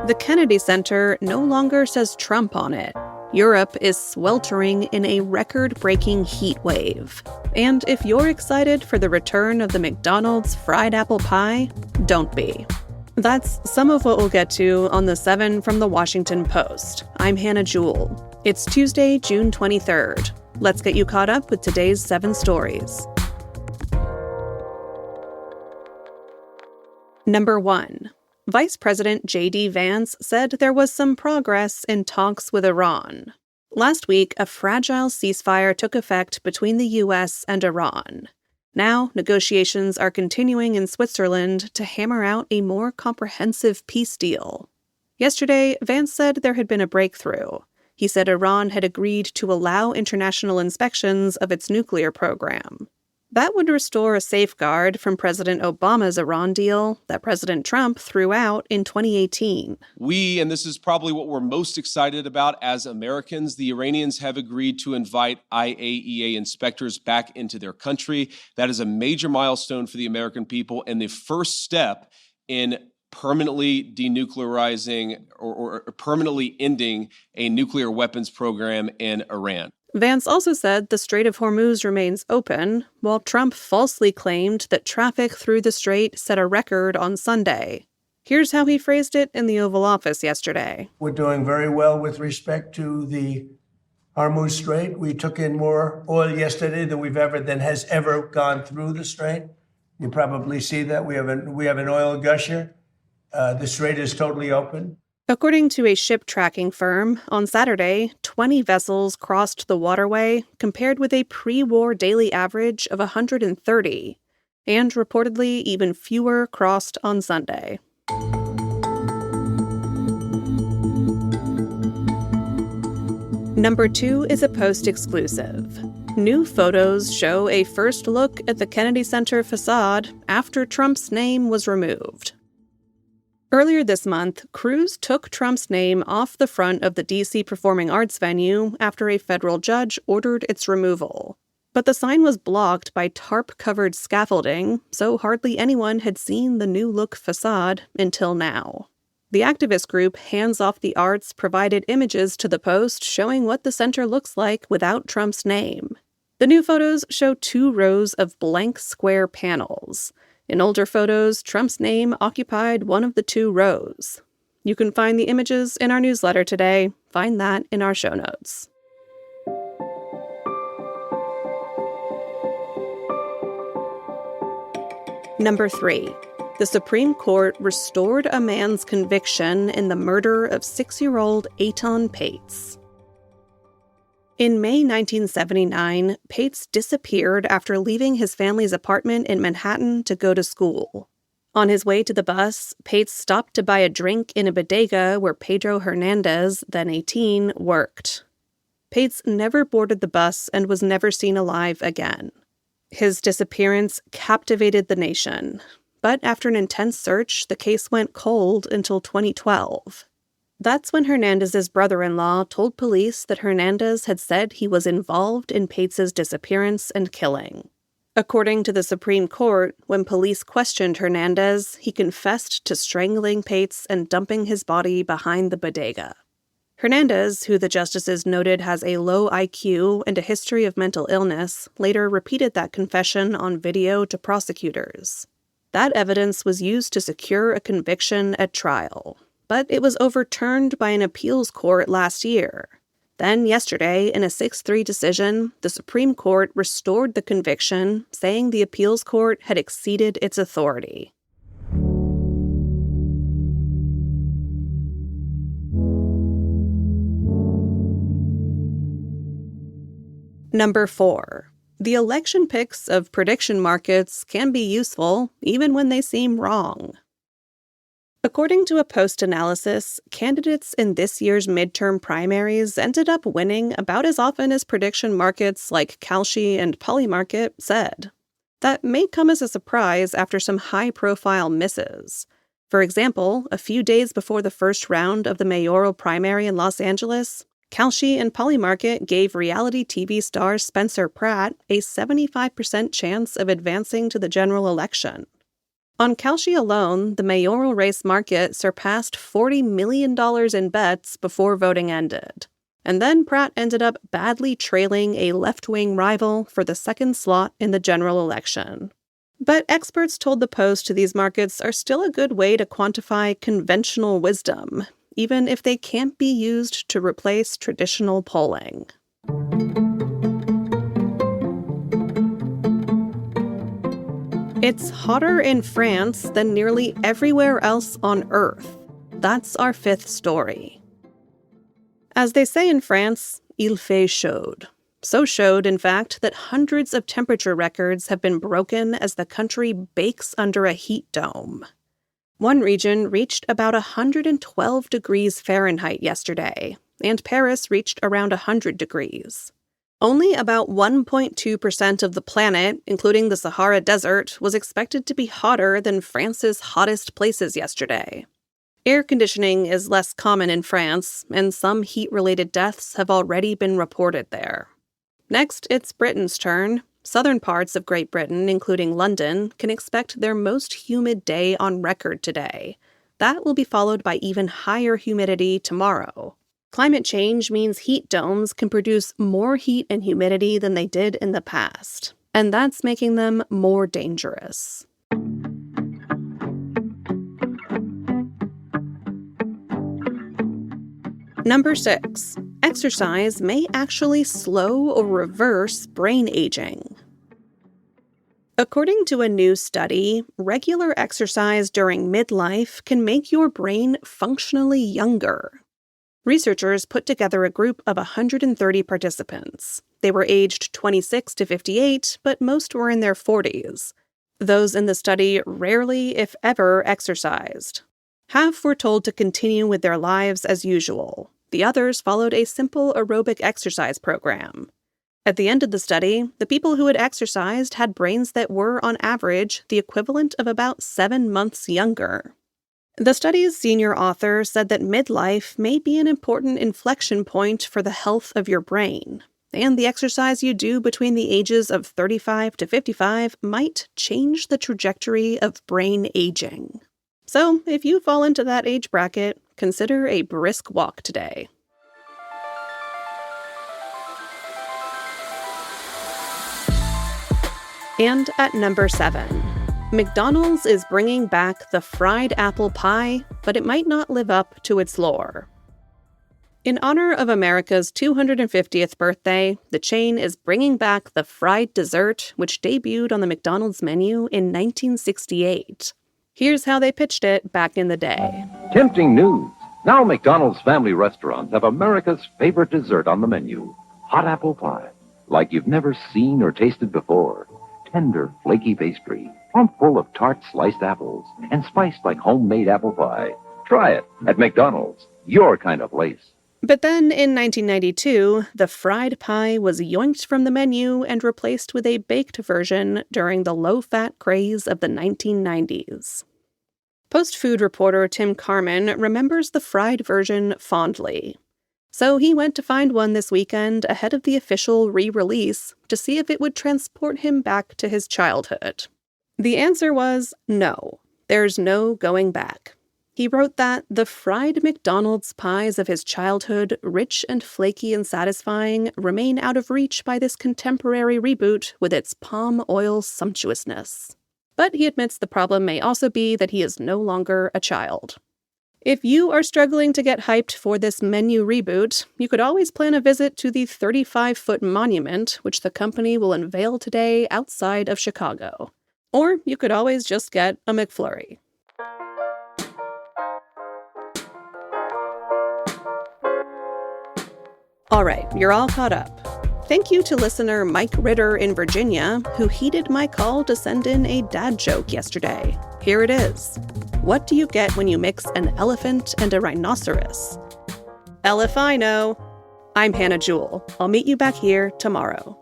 The Kennedy Center no longer says Trump on it. Europe is sweltering in a record-breaking heat wave. And if you're excited for the return of the McDonald's fried apple pie, don't be. That's some of what we'll get to on the 7 from the Washington Post. I'm Hannah Jewell. It's Tuesday, June 23rd. Let's get you caught up with today's 7 stories. Number 1. Vice President J.D. Vance said there was some progress in talks with Iran. Last week, a fragile ceasefire took effect between the U.S. and Iran. Now, negotiations are continuing in Switzerland to hammer out a more comprehensive peace deal. Yesterday, Vance said there had been a breakthrough. He said Iran had agreed to allow international inspections of its nuclear program. That would restore a safeguard from President Obama's Iran deal that President Trump threw out in 2018. And this is probably what we're most excited about as Americans, the Iranians have agreed to invite IAEA inspectors back into their country. That is a major milestone for the American people and the first step in permanently denuclearizing or permanently ending a nuclear weapons program in Iran. Vance also said the Strait of Hormuz remains open, while Trump falsely claimed that traffic through the strait set a record on Sunday. Here's how he phrased it in the Oval Office yesterday. We're doing very well with respect to the Hormuz Strait. We took in more oil yesterday than has ever gone through the strait. You probably see that we have an oil gusher. The strait is totally open. According to a ship tracking firm, on Saturday, 20 vessels crossed the waterway compared with a pre-war daily average of 130, and reportedly even fewer crossed on Sunday. Number 2 is a Post exclusive. New photos show a first look at the Kennedy Center facade after Trump's name was removed. Earlier this month, crews took Trump's name off the front of the D.C. Performing Arts venue after a federal judge ordered its removal. But the sign was blocked by tarp-covered scaffolding, so hardly anyone had seen the new-look facade until now. The activist group Hands Off the Arts provided images to the Post showing what the center looks like without Trump's name. The new photos show 2 rows of blank square panels. In older photos, Trump's name occupied one of the 2 rows. You can find the images in our newsletter today. Find that in our show notes. Number 3. The Supreme Court restored a man's conviction in the murder of 6-year-old Eitan Paetz. In May 1979, Paetz disappeared after leaving his family's apartment in Manhattan to go to school. On his way to the bus, Paetz stopped to buy a drink in a bodega where Pedro Hernandez, then 18, worked. Paetz never boarded the bus and was never seen alive again. His disappearance captivated the nation, but after an intense search, the case went cold until 2012. That's when Hernandez's brother-in-law told police that Hernandez had said he was involved in Paetz's disappearance and killing. According to the Supreme Court, when police questioned Hernandez, he confessed to strangling Paetz and dumping his body behind the bodega. Hernandez, who the justices noted has a low IQ and a history of mental illness, later repeated that confession on video to prosecutors. That evidence was used to secure a conviction at trial. But it was overturned by an appeals court last year. Then, yesterday, in a 6-3 decision, the Supreme Court restored the conviction, saying the appeals court had exceeded its authority. Number 4. The election picks of prediction markets can be useful, even when they seem wrong. According to a Post analysis, candidates in this year's midterm primaries ended up winning about as often as prediction markets like Kalshi and Polymarket said. That may come as a surprise after some high-profile misses. For example, a few days before the first round of the mayoral primary in Los Angeles, Kalshi and Polymarket gave reality TV star Spencer Pratt a 75% chance of advancing to the general election. On Kalshi alone, the mayoral race market surpassed $40 million in bets before voting ended. And then Pratt ended up badly trailing a left-wing rival for the second slot in the general election. But experts told the Post these markets are still a good way to quantify conventional wisdom, even if they can't be used to replace traditional polling. It's hotter in France than nearly everywhere else on Earth. That's our fifth story. As they say in France, il fait chaud. So chaud, in fact, that hundreds of temperature records have been broken as the country bakes under a heat dome. One region reached about 112 degrees Fahrenheit yesterday, and Paris reached around 100 degrees. Only about 1.2% of the planet, including the Sahara Desert, was expected to be hotter than France's hottest places yesterday. Air conditioning is less common in France, and some heat-related deaths have already been reported there. Next, it's Britain's turn. Southern parts of Great Britain, including London, can expect their most humid day on record today. That will be followed by even higher humidity tomorrow. Climate change means heat domes can produce more heat and humidity than they did in the past, and that's making them more dangerous. Number 6. Exercise may actually slow or reverse brain aging. According to a new study, regular exercise during midlife can make your brain functionally younger. Researchers put together a group of 130 participants. They were aged 26 to 58, but most were in their 40s. Those in the study rarely, if ever, exercised. Half were told to continue with their lives as usual. The others followed a simple aerobic exercise program. At the end of the study, the people who had exercised had brains that were, on average, the equivalent of about 7 months younger. The study's senior author said that midlife may be an important inflection point for the health of your brain, and the exercise you do between the ages of 35 to 55 might change the trajectory of brain aging. So, if you fall into that age bracket, consider a brisk walk today. And at number 7, McDonald's is bringing back the fried apple pie, but it might not live up to its lore. In honor of America's 250th birthday, the chain is bringing back the fried dessert, which debuted on the McDonald's menu in 1968. Here's how they pitched it back in the day. Tempting news. Now McDonald's family restaurants have America's favorite dessert on the menu, hot apple pie, like you've never seen or tasted before. Tender, flaky pastry, plump full of tart sliced apples, and spiced like homemade apple pie. Try it at McDonald's, your kind of place. But then in 1992, the fried pie was yoinked from the menu and replaced with a baked version during the low-fat craze of the 1990s. Post-food reporter Tim Carman remembers the fried version fondly. So he went to find one this weekend ahead of the official re-release to see if it would transport him back to his childhood. The answer was no. There's no going back. He wrote that the fried McDonald's pies of his childhood, rich and flaky and satisfying, remain out of reach by this contemporary reboot with its palm oil sumptuousness. But he admits the problem may also be that he is no longer a child. If you are struggling to get hyped for this menu reboot, you could always plan a visit to the 35-foot monument, which the company will unveil today outside of Chicago. Or you could always just get a McFlurry. All right, you're all caught up. Thank you to listener Mike Ritter in Virginia, who heeded my call to send in a dad joke yesterday. Here it is. What do you get when you mix an elephant and a rhinoceros? Elefino. I'm Hannah Jewell. I'll meet you back here tomorrow.